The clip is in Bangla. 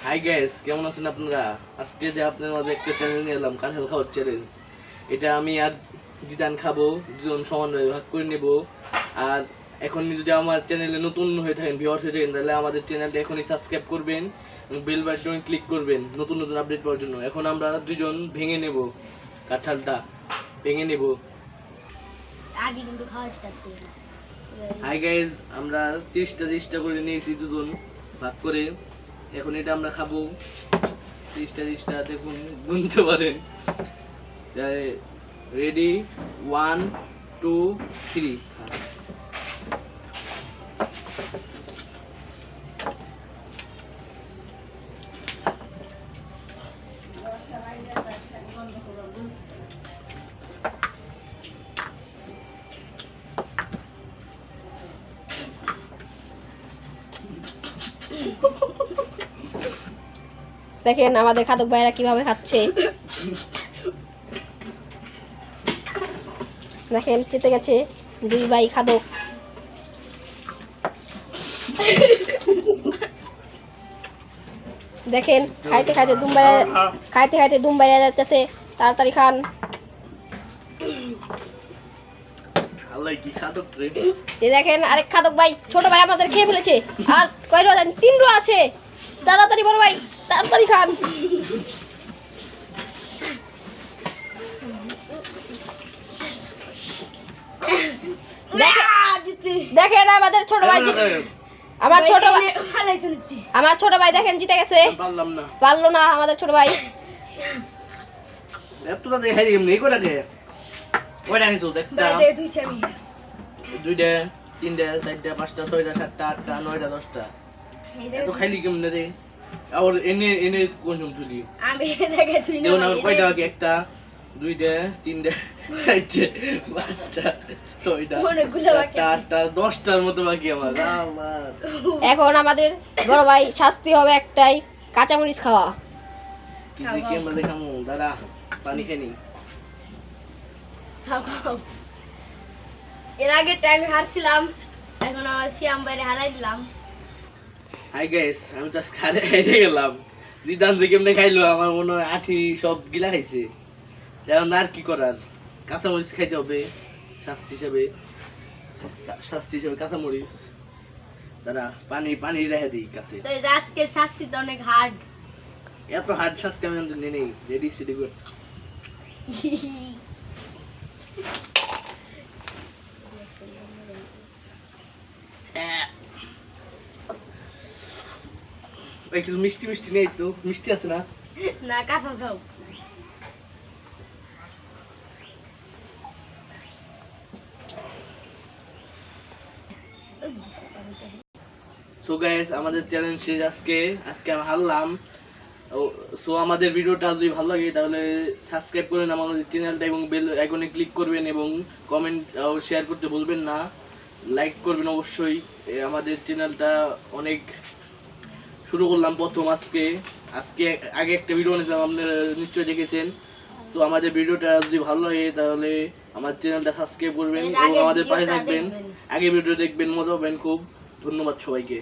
হাই গাইস, কেমন আছেন আপনারা? আজকে যে আপনাদের মাঝে একটা চ্যালেঞ্জ নিয়ে এলাম, কাঁঠাল খাওয়ার চ্যালেঞ্জ। এটা আমি আর জিদান খাবো, দুজন সমানভাবে ভাগ করে নেব। আর এখন যদি আমার চ্যানেলে নতুন হয়ে থাকেন, ভিউয়ার্স হয়ে থাকেন, তাহলে আমাদের চ্যানেলটা এখনই সাবস্ক্রাইব করবেন এবং বেল বাটনে ক্লিক করবেন নতুন নতুন আপডেট পাওয়ার জন্য। এখন আমরা দুজন ভেঙে নেব, কাঁঠালটা ভেঙে নেব। আগে কিন্তু খাওয়া স্টার্ট করি। হাই গাইস, আমরা 30টা করে নিয়েছি দুজন ভাগ করে। এখন এটা আমরা খাবো 30টা দেখুন, গুনতে পারেন। রেডি, 1 2 3। দেখেন আমাদের খাদক ভাইরা কিভাবে খাচ্ছে। দেখেন চেতে গেছে দুই ভাই খাদক। দেখেন খাইতে খাইতে দুম বাইরে যাচ্ছে। তাড়াতাড়ি খান। দেখেন আরেক খাদক ভাই, ছোট ভাই আমাদের খেয়ে ফেলেছে। আর কয় রো জানেন? 3 রো আছে। তাড়াতাড়ি বড় ভাই, তাড়াতাড়ি খান। দেখেন আমাদের ছোট ভাই, আমার ছোট ভাই দেখেন জিতে গেছে। পারলো না আমাদের ছোট ভাই। দুইটা, তিনটা, চারটা, পাঁচটা, ছয়টা, সাতটা, আটটা, নয়টা, 10টা। এত খাইলি কেমন রে? আর এনে এনে কোন তুলি আমি দেখে তুই না কয়টা বাকি? একটা, দুইটা, তিনটা, চারটে, পাঁচটা, ছয়টা, সাতটা, আটটা, 10টার মতো বাকি আমার। এখন আমাদের বড় ভাই শাস্তি হবে একটাই, কাঁচামরিচ খাওয়া। কি যে কেমন দেখামু? দাঁড়া, পানি খেনি। এর আগে টাইমে হারছিলাম, এখন আমার সিয়াম বাইরে হারাই দিলাম। হাই গাইস, আমি তো হেরে গেলাম। জিদান যে কেমনে খাইলো, আমার মনে হয় আঠি সব গিলা খাইছে। এখন আর কি করার, কাঁচামরিচ খাইতে হবে শাস্তি হিসাবে কাঁচামরিচ। দাঁড়া, পানি রেখে দিই কাছে। আজকের শাস্তি তো অনেক হার্ড। এত হার্ড শাস্তি আমি নেই। রেডি সেডি করে মিষ্টি মিষ্টি নেই তো? মিষ্টি আছে না? না, কাঁঠাল খাও। সো গাইস, আমাদের চ্যালেঞ্জ শেষ। আজকে আমি হারলাম। সো আমাদের ভিডিওটা যদি ভালো লাগে তাহলে সাবস্ক্রাইব করেন আমাদের চ্যানেলটা এবং বেল আইকনে ক্লিক করবেন এবং কমেন্ট ও শেয়ার করতে ভুলবেন না। লাইক করবেন অবশ্যই। আমাদের চ্যানেলটা অনেক শুরু করলাম প্রথম আজকে আগে একটা ভিডিও বানিয়েছিলাম, আপনারা নিশ্চয়ই দেখেছেন। তো আমাদের ভিডিওটা যদি ভালো লাগে তাহলে আমার চ্যানেলটা সাবস্ক্রাইব করবেন এবং আমাদের পাশে থাকবেন। আগে ভিডিও দেখবেন, মজা পাবেন খুব। ধন্যবাদ সবাইকে।